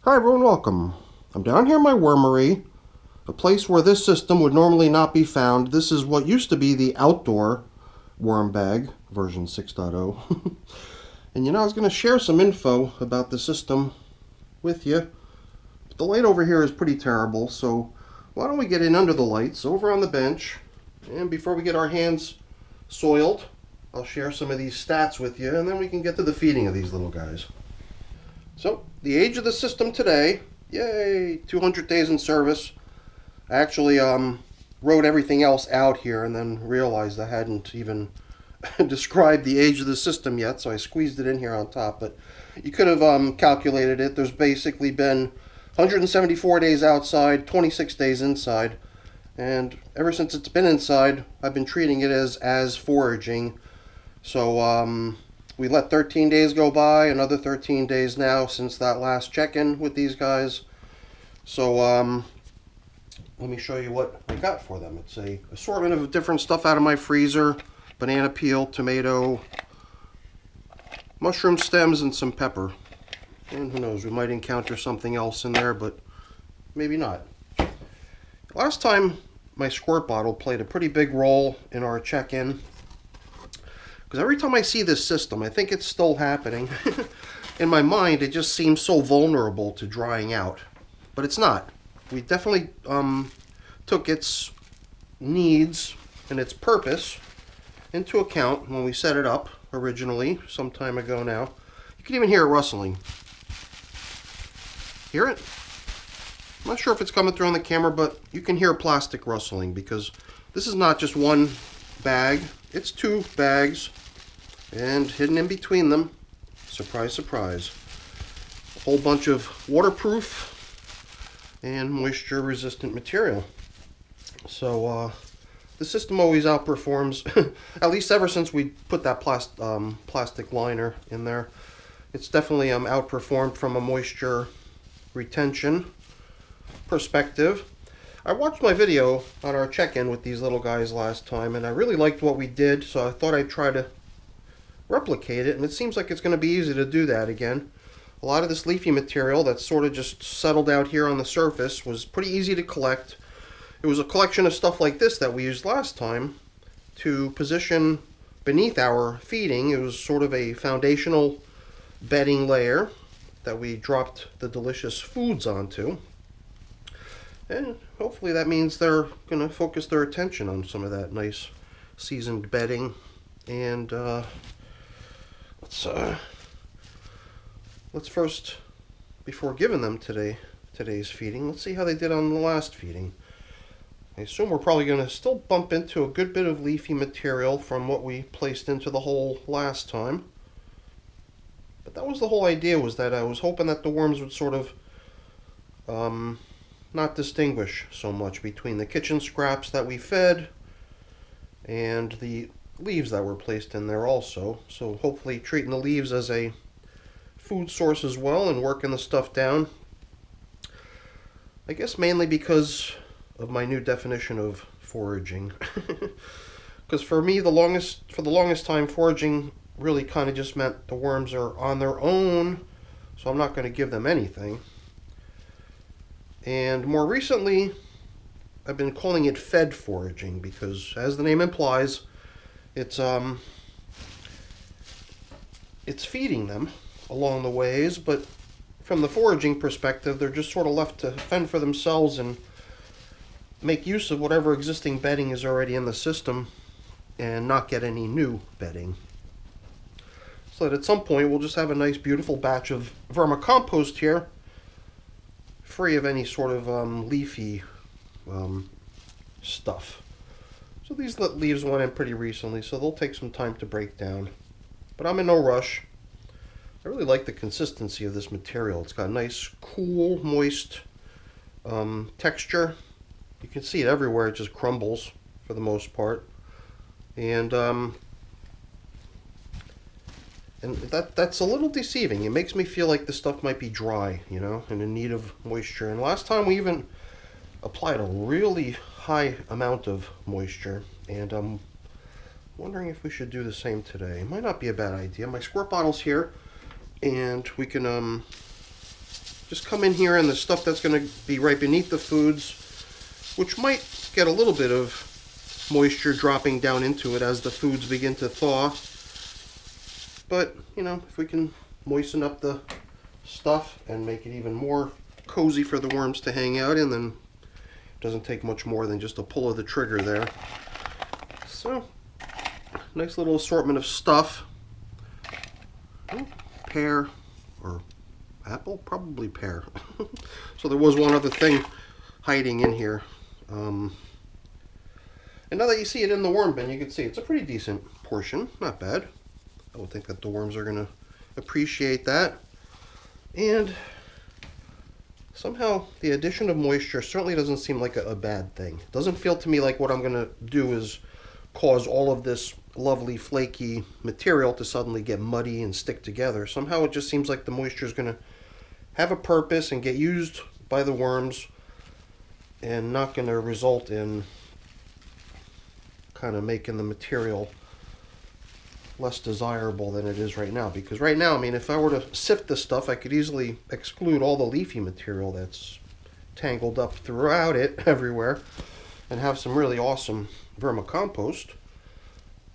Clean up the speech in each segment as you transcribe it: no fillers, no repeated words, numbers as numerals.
Hi everyone, welcome. I'm down here in my wormery, a place where this system would normally not be found. This is what used to be the outdoor worm bag, version 6.0. And I was going to share some info about the system with you. But the light over here is pretty terrible, so why don't we get in under the lights, over on the bench, and before we get our hands soiled, I'll share some of these stats with you, and then we can get to the feeding of these little guys. So, the age of the system today, yay, 200 days in service. I actually wrote everything else out here and then realized I hadn't even described the age of the system yet, so I squeezed it in here on top. But you could have calculated it. There's basically been 174 days outside, 26 days inside. And ever since it's been inside, I've been treating it as foraging. So, we let 13 days go by, another 13 days now since that last check-in with these guys. So let me show you what I got for them. It's a assortment of different stuff out of my freezer. Banana peel, tomato, mushroom stems, and some pepper. And who knows, we might encounter something else in there, but maybe not. Last time, my squirt bottle played a pretty big role in our check-in. Because every time I see this system, I think it's still happening. In my mind, it just seems so vulnerable to drying out. But it's not. We definitely took its needs and its purpose into account when we set it up originally, some time ago now. You can even hear it rustling. Hear it? I'm not sure if it's coming through on the camera, but you can hear plastic rustling because this is not just one bag. It's two bags, and hidden in between them, surprise, surprise, a whole bunch of waterproof and moisture resistant material. So the system always outperforms, at least ever since we put that plastic liner in there. It's definitely outperformed from a moisture retention perspective. I watched my video on our check-in with these little guys last time, and I really liked what we did, so I thought I'd try to replicate it, and it seems like it's going to be easy to do that again. A lot of this leafy material that's sort of just settled out here on the surface was pretty easy to collect. It was a collection of stuff like this that we used last time to position beneath our feeding. It was sort of a foundational bedding layer that we dropped the delicious foods onto. And hopefully that means they're going to focus their attention on some of that nice seasoned bedding. And let's first, before giving them today's feeding, let's see how they did on the last feeding. I assume we're probably going to still bump into a good bit of leafy material from what we placed into the hole last time. But that was the whole idea, was that I was hoping that the worms would sort of not distinguish so much between the kitchen scraps that we fed and the leaves that were placed in there also. So hopefully treating the leaves as a food source as well and working the stuff down. I guess mainly because of my new definition of foraging. Because for me, for the longest time, foraging really kind of just meant the worms are on their own, so I'm not going to give them anything. And more recently, I've been calling it fed foraging because, as the name implies, it's feeding them along the ways, but from the foraging perspective, they're just sort of left to fend for themselves and make use of whatever existing bedding is already in the system and not get any new bedding. So that at some point, we'll just have a nice, beautiful batch of vermicompost here, free of any sort of leafy stuff. So these leaves went in pretty recently, so they'll take some time to break down. But I'm in no rush. I really like the consistency of this material. It's got a nice, cool, moist texture. You can see it everywhere. It just crumbles for the most part. And that's a little deceiving. It makes me feel like the stuff might be dry, and in need of moisture. And last time we even applied a really high amount of moisture, and I'm wondering if we should do the same today. It might not be a bad idea. My squirt bottle's here, and we can just come in here and the stuff that's going to be right beneath the foods, which might get a little bit of moisture dropping down into it as the foods begin to thaw. But, you know, if we can moisten up the stuff and make it even more cozy for the worms to hang out in, then it doesn't take much more than just a pull of the trigger there. So, nice little assortment of stuff. Pear or apple? Probably pear. So there was one other thing hiding in here. And now that you see it in the worm bin, you can see it's a pretty decent portion. Not bad. I would think that the worms are going to appreciate that. And somehow the addition of moisture certainly doesn't seem like a bad thing. It doesn't feel to me like what I'm going to do is cause all of this lovely flaky material to suddenly get muddy and stick together. Somehow it just seems like the moisture is going to have a purpose and get used by the worms and not going to result in kind of making the material less desirable than it is right now. Because right now, I mean, if I were to sift this stuff, I could easily exclude all the leafy material that's tangled up throughout it everywhere and have some really awesome vermicompost.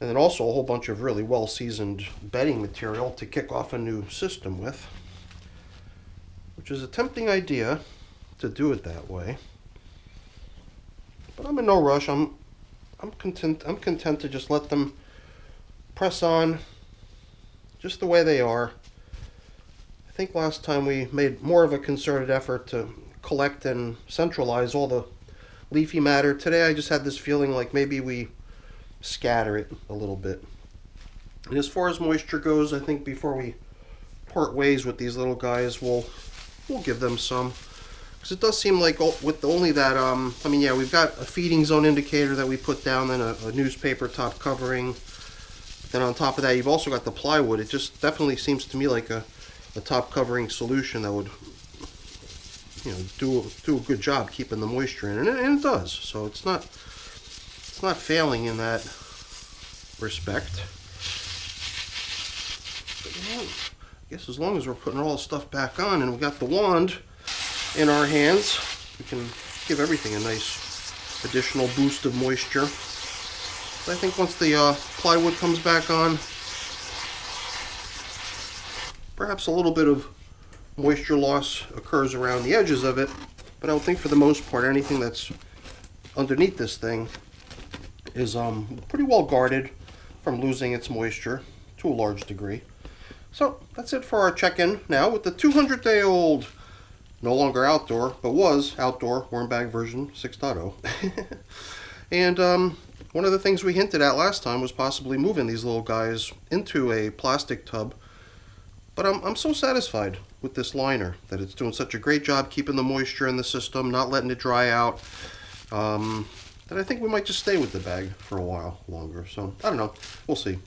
And then also a whole bunch of really well-seasoned bedding material to kick off a new system with. Which is a tempting idea to do it that way. But I'm in no rush. I'm content to just let them press on just the way they are. I think last time we made more of a concerted effort to collect and centralize all the leafy matter. Today I just had this feeling like maybe we scatter it a little bit. And as far as moisture goes, I think before we part ways with these little guys, we'll give them some. Because it does seem like with only that, I mean, yeah, we've got a feeding zone indicator that we put down, then a newspaper top covering. Then on top of that, you've also got the plywood. It just definitely seems to me like a top covering solution that would, you know, do a good job keeping the moisture in, and it does. So it's not failing in that respect. But, you know, I guess as long as we're putting all the stuff back on and we got the wand in our hands, we can give everything a nice additional boost of moisture. I think once the plywood comes back on, perhaps a little bit of moisture loss occurs around the edges of it, but I would think for the most part anything that's underneath this thing is pretty well guarded from losing its moisture to a large degree. So that's it for our check-in now with the 200-day-old, no longer outdoor, but was outdoor worm bag version 6.0. And one of the things we hinted at last time was possibly moving these little guys into a plastic tub. But I'm so satisfied with this liner that it's doing such a great job keeping the moisture in the system, not letting it dry out, that I think we might just stay with the bag for a while longer. So I don't know. We'll see.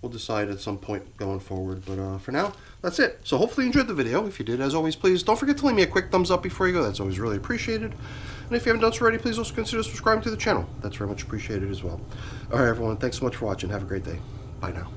We'll decide at some point going forward. But for now, that's it. So hopefully you enjoyed the video. If you did, as always, please don't forget to leave me a quick thumbs up before you go. That's always really appreciated. And if you haven't done so already, please also consider subscribing to the channel. That's very much appreciated as well. All right, everyone. Thanks so much for watching. Have a great day. Bye now.